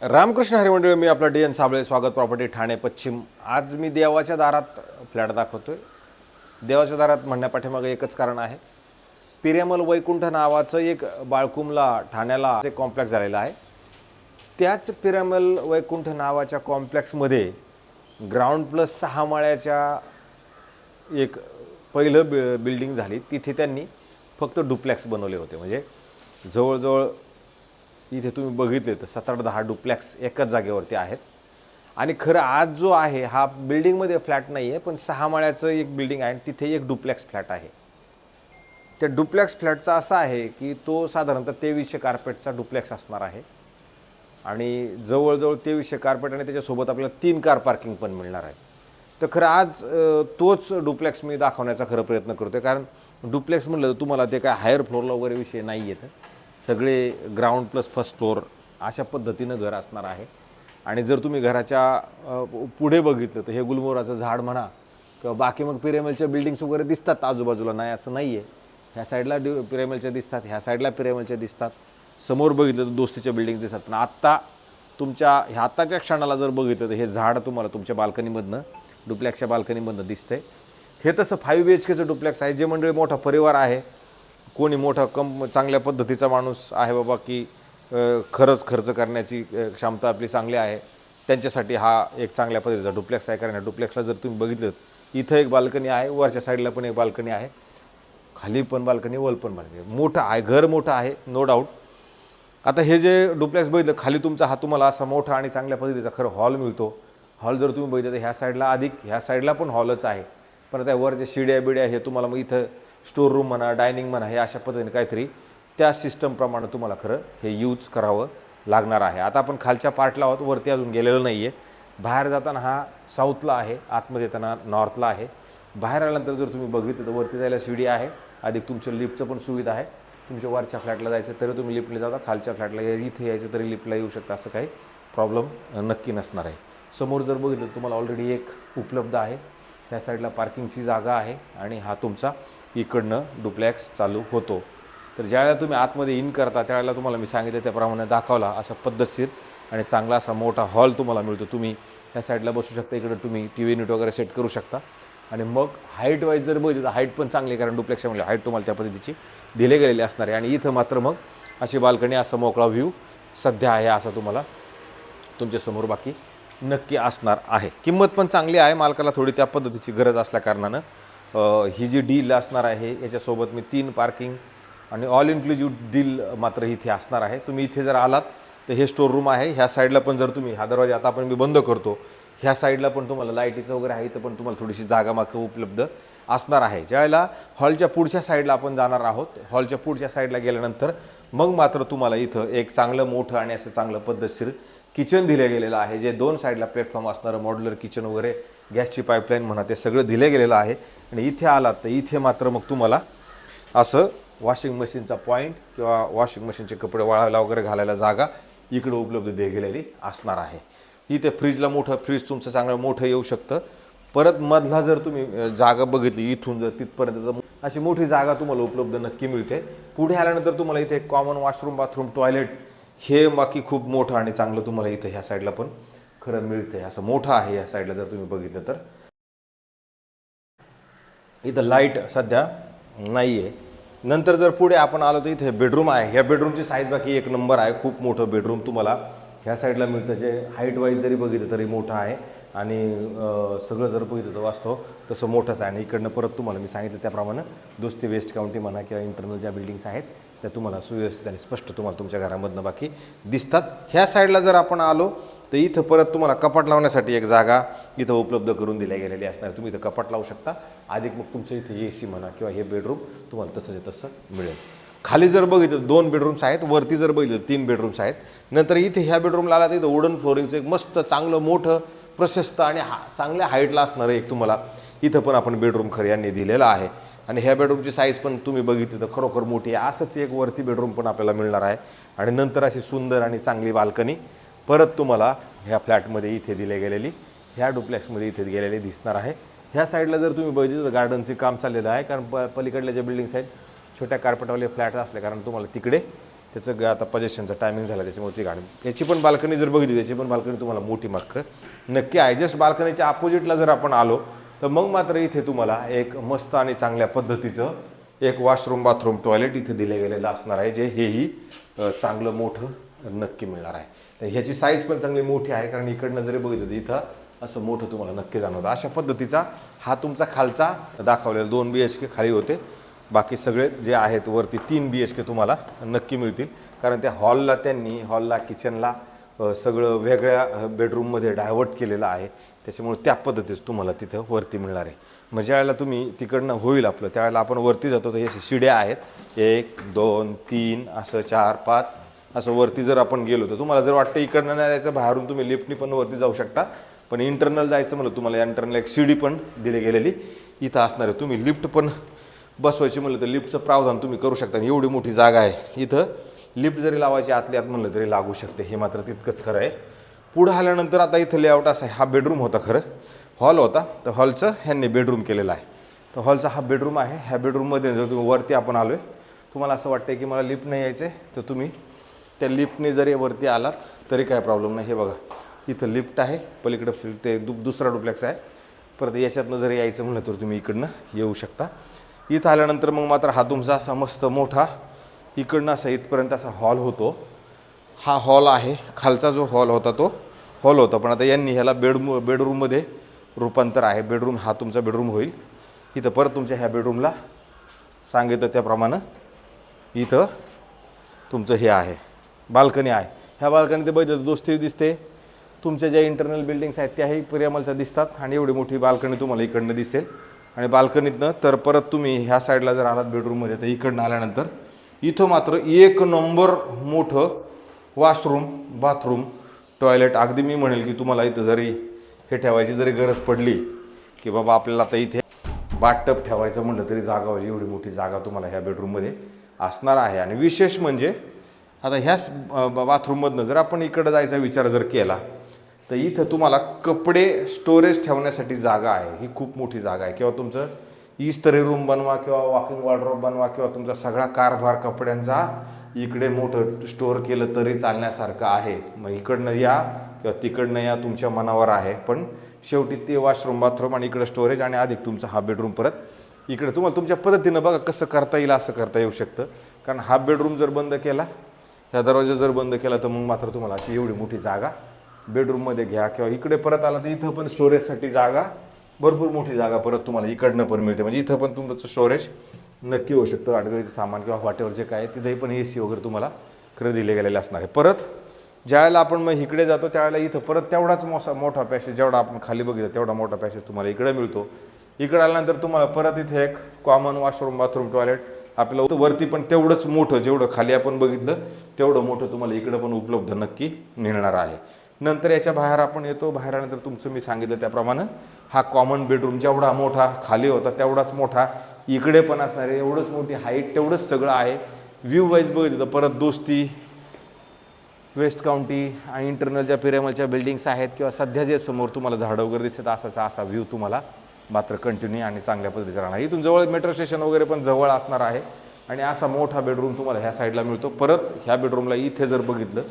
रामकृष्ण हरी मंडळी, मी आपला D N Sable, स्वागत प्रॉपर्टी ठाणे पश्चिम. आज मी देवाच्या दारात फ्लॅट दाखवतोय. देवाच्या दारात म्हणण्यापाठीमागे एकच कारण आहे. पिरेमल वैकुंठ नावाचं एक बाळकुमला ठाण्याला एक कॉम्प्लेक्स झालेला आहे. त्याच पिरेमल वैकुंठ नावाच्या कॉम्प्लेक्समध्ये ग्राउंड प्लस 6 माळ्याच्या एक पहिलं बिल्डिंग झाली. तिथे त्यांनी फक्त डुप्लेक्स बनवले होते. म्हणजे जवळजवळ इथे तुम्ही बघितले तर 7-10 डुप्लेक्स एकाच जागेवरती आहेत. आणि खरं आज जो आहे हा बिल्डिंगमध्ये फ्लॅट नाही आहे, पण 6 माळ्याचं एक बिल्डिंग आहे आणि तिथे एक डुप्लेक्स फ्लॅट आहे. त्या डुप्लेक्स फ्लॅटचा असा आहे की तो साधारणतः 2300 कार्पेटचा डुप्लेक्स असणार आहे. आणि जवळजवळ 2300 कार्पेट आणि त्याच्यासोबत आपल्याला 3 कार पार्किंग पण मिळणार आहे. तर खरं आज तोच डुप्लेक्स मी दाखवण्याचा खरं प्रयत्न करतोय. कारण डुप्लेक्स म्हटलं तर तुम्हाला ते काय हायर फ्लोअरला वगैरे विषय नाही आहेत. सगळे ग्राउंड प्लस फर्स्ट फ्लोअर अशा पद्धतीनं घर असणार आहे. आणि जर तुम्ही घराच्या पुढे बघितलं तर हे गुलमोहराचं झाड म्हणा किंवा बाकी मग पिरेमलच्या बिल्डिंग्स वगैरे दिसतात आजूबाजूला, नाही असं नाही आहे. ह्या साईडला पिरेमलच्या दिसतात, ह्या साईडला पिरेमलच्या दिसतात, समोर बघितलं तर दोस्तीच्या बिल्डिंग दिसतात. पण आत्ता तुमच्या ह्या आत्ताच्या क्षणाला जर बघितलं तर हे झाड तुम्हाला तुमच्या बाल्कनीमधनं, डुप्लेक्सच्या बाल्कनीमधनं दिसतंय. हे तसं 5 BHKचं डुप्लेक्स आहे. जे मंडळी मोठा परिवार आहे, कोणी मोठा चांगल्या पद्धतीचा माणूस आहे बाबा की खरंच खर्च करण्याची क्षमता आपली चांगली आहे, त्यांच्यासाठी हा एक चांगल्या पद्धतीचा डुप्लेक्स आहे. कारण डुप्लेक्सला जर तुम्ही बघितलं इथं एक बाल्कनी आहे, वरच्या साईडला पण एक बाल्कनी आहे, खाली पण बाल्कनी, वर पण बाल्कनी, मोठं आहे, घर मोठं आहे, नो डाऊट. आता हे जे डुप्लेक्स बघितलं खाली तुमचा हा तुम्हाला असा मोठा आणि चांगल्या पद्धतीचा खरं हॉल मिळतो. हॉल जर तुम्ही बघितलं तर ह्या साईडला अधिक, ह्या साईडला पण हॉलच आहे. पण त्या वरच्या शिड्या बिड्या हे तुम्हाला मग इथं स्टोर रूम म्हणा, डायनिंग म्हणा, हे अशा पद्धतीने काहीतरी त्या सिस्टमप्रमाणे तुम्हाला खरं हे यूज करावं लागणार आहे. आता आपण खालच्या पार्टला आहोत, वरती अजून गेलेलं नाही आहे. बाहेर जाताना हा साऊथला आहे, आतमध्ये येताना नॉर्थला आहे. बाहेर आल्यानंतर जर तुम्ही बघितलं तर वरती जायला शिडी आहे, अधिक तुमच्या लिफ्टचं पण सुविधा आहे. तुमच्या वरच्या फ्लॅटला जायचं तरी तुम्ही लिफ्टने जाता, खालच्या फ्लॅटला इथे यायचं तरी लिफ्टला येऊ शकता, असं काही प्रॉब्लेम नक्की नसणार आहे. समोर जर बघितलं तुम्हाला ऑलरेडी एक उपलब्ध आहे. त्या साईडला पार्किंगची जागा आहे आणि हा तुमचा इकडनं डुप्लेक्स चालू होतो. तर ज्यावेळेला तुम्ही आतमध्ये इन करता त्यावेळेला तुम्हाला मी सांगितलं त्याप्रमाणे दाखवला अशा पद्धतशीर आणि चांगला असा मोठा हॉल तुम्हाला मिळतो. तुम्ही त्या साईडला बसू शकता, इकडे तुम्ही TV युनिट वगैरे सेट करू शकता. आणि मग हाईट वाईज जर बघितलं तर हाईट पण चांगली, कारण डुप्लेक्समध्ये हाईट तुम्हाला त्या पद्धतीची दिले गेलेली असणार आहे. आणि इथं मात्र मग अशी बाल्कनी, असा मोकळा व्ह्यू सध्या आहे असा तुम्हाला तुमच्यासमोर बाकी नक्की असणार आहे. किंमत पण चांगली आहे, मालकाला थोडी त्या पद्धतीची गरज असल्या कारणानं ही जी डील असणार आहे याच्यासोबत मी 3 पार्किंग आणि ऑल इन्क्लुझिव्ह डील मात्र इथे असणार आहे. तुम्ही इथे जर आलात तर हे स्टोर रूम आहे. ह्या साईडला पण जर तुम्ही, हा दरवाजा आता आपण मी बंद करतो, ह्या साईडला पण तुम्हाला लाईटीचं वगैरे आहे, इथं पण तुम्हाला थोडीशी जागा मागं उपलब्ध असणार आहे. ज्यावेळेला हॉलच्या पुढच्या साईडला आपण जाणार आहोत, हॉलच्या पुढच्या साईडला गेल्यानंतर मग मात्र तुम्हाला इथं एक चांगलं मोठं आणि असं चांगलं पद्धतशीर किचन दिलं गेलेलं आहे. जे 2 साईडला प्लॅटफॉर्म असणारं मॉड्युलर किचन वगैरे, गॅसची पाईपलाईन म्हणा, ते सगळं दिलं गेलेलं आहे. आणि इथे आलात तर इथे मात्र मग तुम्हाला असं वॉशिंग मशीनचा पॉईंट किंवा वॉशिंग मशीनचे कपडे वाळायला वगैरे घालायला जागा इकडं उपलब्ध दिली गेलेली असणार आहे. इथे फ्रीजला मोठं, फ्रीज तुमचं चांगलं मोठं येऊ शकतं. परत मधला जर तुम्ही जागा बघितली इथून जर तिथपर्यंत अशी मोठी जागा तुम्हाला उपलब्ध नक्की मिळते. पुढे आल्यानंतर तुम्हाला इथे कॉमन वॉशरूम, बाथरूम, टॉयलेट हे बाकी खूप मोठं आणि चांगलं तुम्हाला इथं ह्या साईडला पण खरं मिळतंय. असं मोठं आहे ह्या साईडला जर तुम्ही बघितलं तर. इथं लाईट सध्या नाही आहे. नंतर जर पुढे आपण आलो तर इथे बेडरूम आहे. ह्या बेडरूमची साईज बाकी 1 नंबर आहे. खूप मोठं बेडरूम तुम्हाला ह्या साईडला मिळतं, जे हाईट वाईज जरी बघितलं तरी मोठं आहे. आणि सगळं जर बघितलं तर वास्तव तसं मोठंच आहे. आणि इकडनं परत तुम्हाला मी सांगितलं त्याप्रमाणे दोस्ती वेस्ट काउंटी म्हणा किंवा इंटरनल ज्या बिल्डिंग्स आहेत त्या तुम्हाला सुव्यवस्थित आणि स्पष्ट तुम्हाला तुमच्या घरामधनं बाकी दिसतात. ह्या साईडला जर आपण आलो तर इथं परत तुम्हाला कपाट लावण्यासाठी एक जागा इथं उपलब्ध करून दिल्या गेलेली असणार. तुम्ही इथं कपाट लावू शकता. अधिक मग तुमचं इथं AC म्हणा किंवा हे बेडरूम तुम्हाला तसंच तसं मिळेल. खाली जर बघितलं 2 बेडरूम्स आहेत, वरती जर बघितलं 3 बेडरूम्स आहेत. नंतर इथे ह्या बेडरूमला आला तर इथं वुडन फ्लोरिंगचं एक मस्त चांगलं मोठं प्रशस्त आणि चांगल्या हाईटला असणारं एक तुम्हाला इथं पण आपण बेडरूम खरं यांनी दिलेलं आहे. आणि ह्या बेडरूमची साईज पण तुम्ही बघितली तर खरोखर मोठी आहे. असंच एक वरती बेडरूम पण आपल्याला मिळणार आहे. आणि नंतर अशी सुंदर आणि चांगली बाल्कनी परत तुम्हाला ह्या फ्लॅटमध्ये इथे दिली गेलेली, ह्या डुप्लेक्समध्ये इथे गेलेली दिसणार आहे. ह्या साईडला जर तुम्ही बघितलं तर गार्डनचे काम चाललेलं आहे. कारण पलीकडल्या ज्या बिल्डिंग्स आहेत छोट्या कार्पेटवाले फ्लॅट असल्या कारण तुम्हाला तिकडे त्याचं आता पजेशनचा टायमिंग झाला त्याच्यामुळे ती गाडी. याची पण बाल्कनी जर बघितली, त्याची पण बाल्कनी तुम्हाला मोठी मात्र नक्की आहे. जस्ट बाल्कनीच्या अपोजिटला जर आपण आलो तर मग मात्र इथे तुम्हाला एक मस्त आणि चांगल्या पद्धतीचं एक वॉशरूम बाथरूम टॉयलेट इथे दिले गेलेलं असणार आहे, जे हेही चांगलं मोठं नक्की मिळणार आहे. तर ह्याची साईज पण चांगली मोठी आहे, कारण इकडनं जरी बघितलं तर इथं असं मोठं तुम्हाला नक्की जाणवतं. अशा पद्धतीचा हा तुमचा खालचा दाखवलेला 2 BHK खाली होते. बाकी सगळे जे आहेत वरती 3 BHK तुम्हाला नक्की मिळतील, कारण त्या हॉलला त्यांनी किचनला सगळं वेगळ्या बेडरूममध्ये डायव्हर्ट केलेलं आहे. त्याच्यामुळे त्या पद्धतीच तुम्हाला तिथं वरती मिळणार आहे. मग ज्यावेळेला तुम्ही तिकडनं होईल आपलं त्यावेळेला आपण वरती जातो तर हे शिड्या आहेत 1 2 3 असं 4 5 असं वरती जर आपण गेलो तर तुम्हाला जर वाटतं इकडनं नाही जायचं, बाहेरून तुम्ही लिफ्टनी पण वरती जाऊ शकता. पण इंटरनल जायचं म्हणलं तुम्हाला इंटरनल एक शिडी पण दिली गेलेली इथं असणार आहे. तुम्ही लिफ्ट पण बसवायची म्हणलं तर लिफ्टचं प्रावधान तुम्ही करू शकता. एवढी मोठी जागा आहे इथं, लिफ्ट जरी लावायची आतल्या आत म्हणलं तरी लागू शकते, हे मात्र तितकंच खरं आहे. पुढं आल्यानंतर आता इथं लेआउट असा आहे, हा बेडरूम होता, खरं हॉल होता, तर हॉलचं ह्यांनी बेडरूम केलेला आहे. तर हॉलचा हा बेडरूम आहे. ह्या बेडरूममध्ये जर तुम्ही वरती आपण आलो आहे, तुम्हाला असं वाटतं की मला लिफ्ट नाही यायचं आहे, तर तुम्ही त्या लिफ्टने जरी वरती आलात तरी काय प्रॉब्लेम नाही. हे बघा इथं लिफ्ट आहे, पलीकडं ते दुसरा डुप्लेक्स आहे. परत याच्यातनं जरी यायचं म्हणलं तर तुम्ही इकडनं येऊ शकता. इथं आल्यानंतर मग मात्र हा तुमचा असा मस्त मोठा इकडनं असा इथपर्यंत असा हॉल होतो. हा हॉल आहे, खालचा जो हॉल होता तो हॉल होता, पण आता यांनी ह्याला बेडरूममध्ये रूपांतर आहे. बेडरूम हा तुमचा बेडरूम होईल. इथं परत तुमच्या ह्या बेडरूमला सांगितलं त्याप्रमाणे इथं तुमचं हे आहे बाल्कनी आहे. ह्या बाल्कनीत बघितलं दोस्ती दिसते, तुमच्या ज्या इंटरनल बिल्डिंग्स आहेत त्याही पिरियामलच्या दिसतात, आणि एवढी मोठी बाल्कनी तुम्हाला इकडनं दिसेल. आणि बाल्कनीतनं तर परत तुम्ही ह्या साईडला जर आलात बेडरूममध्ये तर इकडनं आल्यानंतर इथं मात्र 1 नंबर मोठं वॉशरूम बाथरूम टॉयलेट. अगदी मी म्हणेल की तुम्हाला इथं जरी हे ठेवायची जरी गरज पडली की बाबा आपल्याला आता इथे बाथटब ठेवायचं म्हटलं तरी जागा होईल, एवढी मोठी जागा तुम्हाला ह्या बेडरूममध्ये असणार आहे. आणि विशेष म्हणजे आता ह्याच बाथरूममधनं जर आपण इकडं जायचा विचार जर केला तर इथं तुम्हाला कपडे स्टोरेज ठेवण्यासाठी जागा आहे. ही खूप मोठी जागा आहे. किंवा तुमचं इस्त्री रूम बनवा किंवा वॉकिंग वॉर्डरोब बनवा किंवा तुमचा सगळा कारभार कपड्यांचा इकडे मोठं स्टोअर केलं तरी चालण्यासारखं आहे. मग इकडनं या किंवा तिकडनं या, तुमच्या मनावर आहे. पण शेवटी ते वॉशरूम बाथरूम आणि इकडं स्टोरेज आणि अधिक तुमचा हा बेडरूम परत इकडे तुम्हाला तुमच्या पद्धतीनं बघा कसं करता येईल असं करता येऊ शकतं. कारण हा बेडरूम जर बंद केला, ह्या दरवाजा जर बंद केला तर मग मात्र तुम्हाला अशी एवढी मोठी जागा बेडरूममध्ये घ्या. किंवा इकडे परत आला तर इथं पण स्टोरेजसाठी जागा, भरपूर मोठी जागा परत तुम्हाला इकडनं पण मिळते. म्हणजे इथं पण तुमचं स्टोरेज नक्की होऊ शकतं. अडगळीचं सामान किंवा वाटेवर जे काय तिथेही पण AC वगैरे तुम्हाला खरं दिले गेलेले असणार आहे. परत ज्यावेळेला आपण मग इकडे जातो त्यावेळेला इथं परत तेवढाच मोठा पॅसेज, जेवढा आपण खाली बघितलं तेवढा मोठा पॅसेज तुम्हाला इकडे मिळतो. इकडे आल्यानंतर तुम्हाला परत इथे एक कॉमन वॉशरूम बाथरूम टॉयलेट आपल्याला वरती पण तेवढंच मोठं, जेवढं खाली आपण बघितलं तेवढं मोठं तुम्हाला इकडं पण उपलब्ध नक्की मिळणार आहे. नंतर याच्या बाहेर आपण येतो. बाहेर आल्यानंतर तुमचं मी सांगितलं त्याप्रमाणे हा कॉमन बेडरूम जेवढा मोठा खाली होता तेवढाच मोठा इकडे पण असणार आहे. एवढंच मोठी हाईट, तेवढंच सगळं आहे. व्ह्यू वाईज बघितलं तर परत दोस्ती, वेस्ट काउंटी आणि इंटरनलच्या पिरियामलच्या बिल्डिंग्स आहेत किंवा सध्या जे समोर तुम्हाला झाडं वगैरे दिसत असा व्ह्यू तुम्हाला मात्र कंटिन्यू आणि चांगल्या पद्धतीचा राहणार. इथून जवळ मेट्रो स्टेशन वगैरे पण जवळ असणार आहे. आणि असा मोठा बेडरूम तुम्हाला ह्या साईडला मिळतो. परत ह्या बेडरूमला इथे जर बघितलं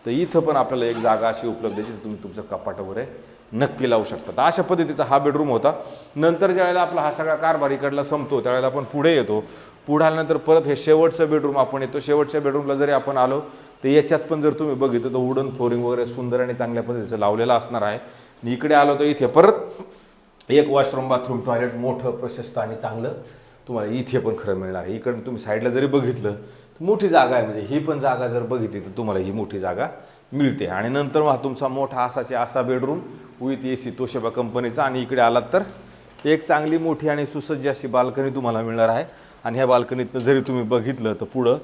तर इथं पण आपल्याला एक जागा अशी उपलब्ध आहे जिथे तुम्ही तुमचं कपाट वगैरे नक्की लावू शकता. तर अशा पद्धतीचा हा बेडरूम होता. नंतर ज्यावेळेला आपला हा सगळा कारभार इकडला संपतो त्यावेळेला आपण पुढे येतो. पुढे आल्यानंतर परत हे शेवटचं बेडरूम आपण येतो. शेवटच्या बेडरूमला जरी आपण आलो तर याच्यात पण जर तुम्ही बघितलं तर वुडन फ्लोरिंग वगैरे सुंदर आणि चांगल्या पद्धतीचं लावलेलं असणार आहे. इकडे आलो तर इथे परत एक वॉशरूम बाथरूम टॉयलेट मोठं प्रशस्त आणि चांगलं तुम्हाला इथे पण खरं मिळणार आहे. इकडं तुम्ही साईडला जरी बघितलं तर मोठी जागा आहे. म्हणजे ही पण जागा जर बघितली तर तुम्हाला ही मोठी जागा मिळते. आणि नंतर मग तुमचा मोठा असा बेडरूम विथ AC तोशिबा कंपनीचा. आणि इकडे आलात तर एक चांगली मोठी आणि सुसज्ज अशी बाल्कनी तुम्हाला मिळणार आहे. आणि ह्या बाल्कनीतनं जरी तुम्ही बघितलं तर पुढं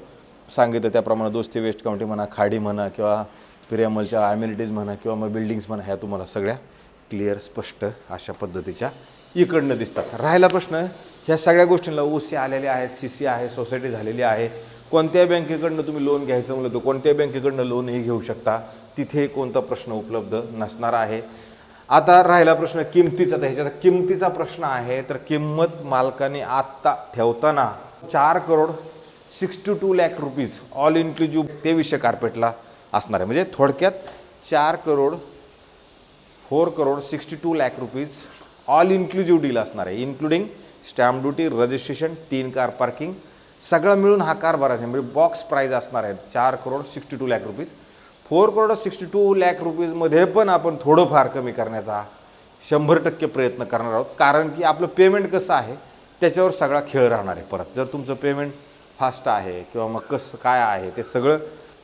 सांगितलं त्याप्रमाणे दोस्ती वेस्ट काउंटी म्हणा, खाडी म्हणा किंवा पिरियामलच्या ॲम्युनिटीज म्हणा किंवा मग बिल्डिंग्स म्हणा, ह्या तुम्हाला सगळ्या क्लिअर स्पष्ट अशा पद्धतीच्या इकडनं दिसतात. राहिला प्रश्न, ह्या सगळ्या गोष्टींना OC आलेले आहेत, CC आहे, सोसायटी झालेली आहे. कोणत्या बँकेकडनं तुम्ही लोन घ्यायचं म्हणलं तर कोणत्या बँकेकडनं लोनही घेऊ शकता. तिथे कोणता प्रश्न उपलब्ध नसणार आहे. आता राहिला प्रश्न किमतीचा. तर ह्याच्यात किमतीचा प्रश्न आहे. तर किंमत मालकाने आत्ता ठेवताना 62 लाख रुपीज ऑल इन्क्लुझिव्ह 2300 कार्पेटला असणार आहे. म्हणजे थोडक्यात 4,62 lakh rupees all inclusive deal असणार आहे, including stamp duty, registration, 3 car parking, सगळं मिळून हा कार भरायचा. म्हणजे बॉक्स प्राईज असणार आहे 4,62 लाख रुपीज. 4,62 लाख रुपीजमध्ये पण आपण थोडंफार कमी करण्याचा 100% प्रयत्न करणार आहोत. कारण की आपलं पेमेंट कसं आहे त्याच्यावर सगळा खेळ राहणार आहे. परत जर तुमचं पेमेंट फास्ट आहे किंवा मग कसं काय आहे ते सगळं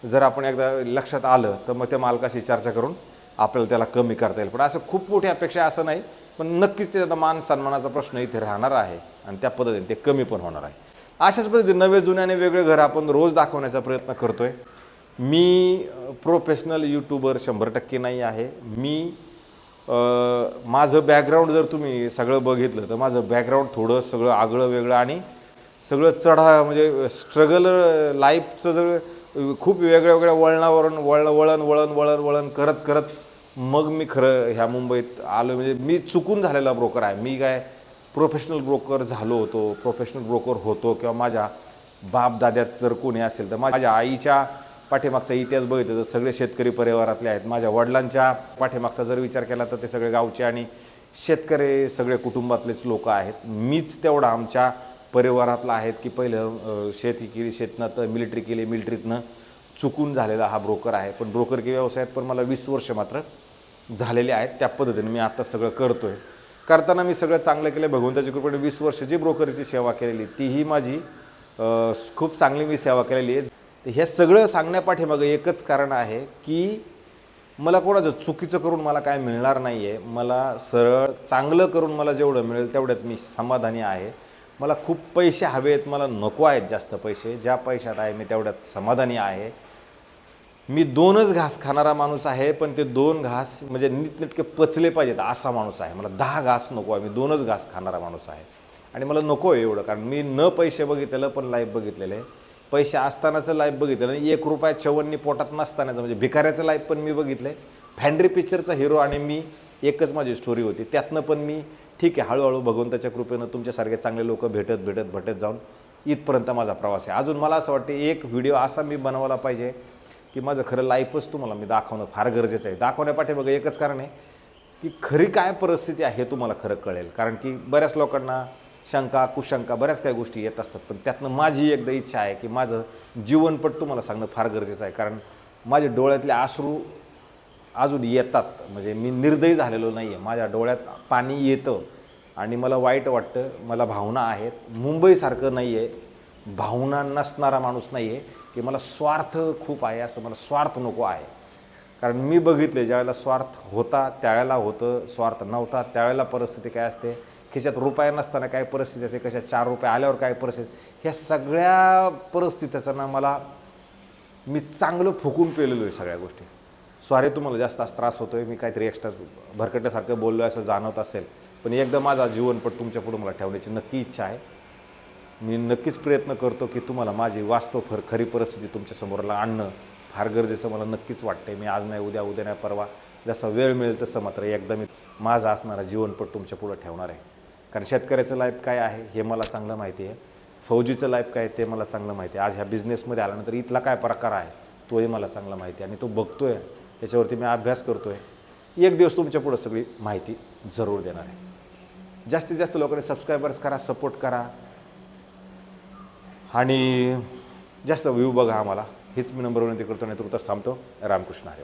जर आपण एकदा लक्षात आलं तर मग त्या मालकाशी चर्चा करून आपल्याला त्याला कमी करता येईल. पण असं खूप मोठी अपेक्षा असं नाही, पण नक्कीच त्याचा मान सन्मानाचा प्रश्न इथे राहणार आहे आणि त्या पद्धतीने ते कमी पण होणार आहे. अशाच पद्धतीने नवे जुन्याने वेगळे घर आपण रोज दाखवण्याचा प्रयत्न करतोय. मी प्रोफेशनल यूट्यूबर 100% नाही आहे. मी माझं बॅकग्राऊंड जर तुम्ही सगळं बघितलं तर माझं बॅकग्राऊंड थोडं सगळं आगळं वेगळं आणि सगळं चढा म्हणजे स्ट्रगल लाईफचं जर खूप वेगळ्या वेगळ्या वळणावरून वळण करत करत मग मी खरं ह्या मुंबईत आलो. म्हणजे मी चुकून झालेला ब्रोकर आहे. मी काय प्रोफेशनल ब्रोकर झालो होतो, प्रोफेशनल ब्रोकर होतो किंवा माझ्या बापदाद्यात जर कोणी असेल तर माझ्या आईच्या पाठीमागचा इतिहास बघितला तर सगळे शेतकरी परिवारातले आहेत. माझ्या वडिलांच्या पाठीमागचा जर विचार केला तर ते सगळे गावचे आणि शेतकरी सगळे कुटुंबातलेच लोक आहेत. मीच तेवढा आमच्या परिवारातला आहेत की पहिलं शेती केली, शेतनं मिलिटरी केली, मिलिटरीतनं चुकून झालेला हा ब्रोकर आहे. पण ब्रोकर की व्यवसायात पण मला 20 वर्ष मात्र झालेले आहेत. त्या पद्धतीने मी आता सगळं करतोय. करताना मी सगळं चांगलं केलं भगवंताच्या कृपेने. 20 वर्ष जी ब्रोकरची सेवा केलेली तीही माझी खूप चांगली मी सेवा केलेली आहे. हे सगळं सांगण्यापाठीमागं एकच कारण आहे की मला कोणाचं चुकीचं करून मला काय मिळणार नाही आहे. मला सरळ चांगलं करून मला जेवढं मिळेल तेवढ्यात मी समाधानी आहे. मला खूप पैसे हवे आहेत, मला नको आहेत जास्त पैसे. ज्या पैशात आहे मी तेवढ्यात समाधानी आहे. मी 2च घास खाणारा माणूस आहे, पण ते 2 घास म्हणजे नीटनेटके पचले पाहिजेत असा माणूस आहे. मला 10 घास नको आहे. मी 2च घास खाणारा माणूस आहे आणि मला नको आहे एवढं. कारण मी न पैसे बघितलेलं पण लाईफ बघितलेलं आहे, पैसे असतानाचं लाईफ बघितलेलं आणि 1 रुपया चवन्नी पोटात नसतानाचं म्हणजे भिकाऱ्याचं लाईफ पण मी बघितलं आहे. फॅन्ड्री पिक्चरचा हिरो आणि मी एकच माझी स्टोरी होती. त्यातनं पण मी ठीक आहे हळूहळू भगवंताच्या कृपेनं तुमच्यासारखे चांगले लोक भेटत जाऊन इथपर्यंत माझा प्रवास आहे. अजून मला असं वाटते एक व्हिडिओ असा मी बनवला पाहिजे की माझं खरं लाईफच तुम्हाला मी दाखवणं फार गरजेचं आहे. दाखवण्यापाठीमागं एकच कारण आहे की खरी काय परिस्थिती आहे हे तुम्हाला खरं कळेल. कारण की बऱ्याच लोकांना शंका कुशंका बऱ्याच काही गोष्टी येत असतात, पण त्यातनं माझी एकदा इच्छा आहे की माझं जीवनपट तुम्हाला सांगणं फार गरजेचं आहे. कारण माझ्या डोळ्यातले अश्रू अजून येतात. म्हणजे मी निर्दयी झालेलो नाही आहे. माझ्या डोळ्यात पाणी येतं आणि मला वाईट वाटतं. मला भावना आहेत. मुंबईसारखं नाही आहे, भावना नसणारा माणूस नाही आहे की मला स्वार्थ खूप आहे असं. मला स्वार्थ नको आहे. कारण मी बघितले ज्यावेळेला स्वार्थ होता त्यावेळेला होतं, स्वार्थ नव्हता त्यावेळेला परिस्थिती काय असते, खिशात रुपया नसताना काय परिस्थिती असते, कशा 4 रुपये आल्यावर काय परिस्थिती. ह्या सगळ्या परिस्थितीचा ना मी चांगलं फुकून पेलेलो आहे सगळ्या गोष्टी. सॉरी तुम्हाला जास्त त्रास होतो आहे, मी काहीतरी एक्स्ट्रा भरकटल्यासारखं बोललो असं जाणवत असेल, पण एकदा माझा जीवनपट तुमच्या पुढे मला ठेवण्याची नक्की इच्छा आहे. मी नक्कीच प्रयत्न करतो की तुम्हाला माझी वास्तव खरी परिस्थिती तुमच्यासमोरला आणणं फार गरजेचं मला नक्कीच वाटतं. मी आज नाही उद्या नाही परवा जसा वेळ मिळेल तसं मात्र एकदा मी माझा असणारा जीवनपट तुमच्या पुढं ठेवणार आहे. कारण शेतकऱ्याचं लाईफ काय आहे हे मला चांगलं माहिती आहे, फौजीचं लाईफ काय ते मला चांगलं माहिती आहे. आज ह्या बिझनेसमध्ये आल्यानंतर इथला काय प्रकार आहे तोही मला चांगला माहिती आहे आणि तो बघतो आहे, त्याच्यावरती मी अभ्यास करतो आहे. एक दिवस तुमच्या पुढं सगळी माहिती जरूर देणार आहे. जास्तीत जास्त लोकांनी सबस्क्रायबर्स करा, सपोर्ट करा आणि जास्त व्ह्यू बघा आम्हाला. हेच मी नंबर विनंती करतो. नाही तर थांबतो. रामकृष्ण हरी.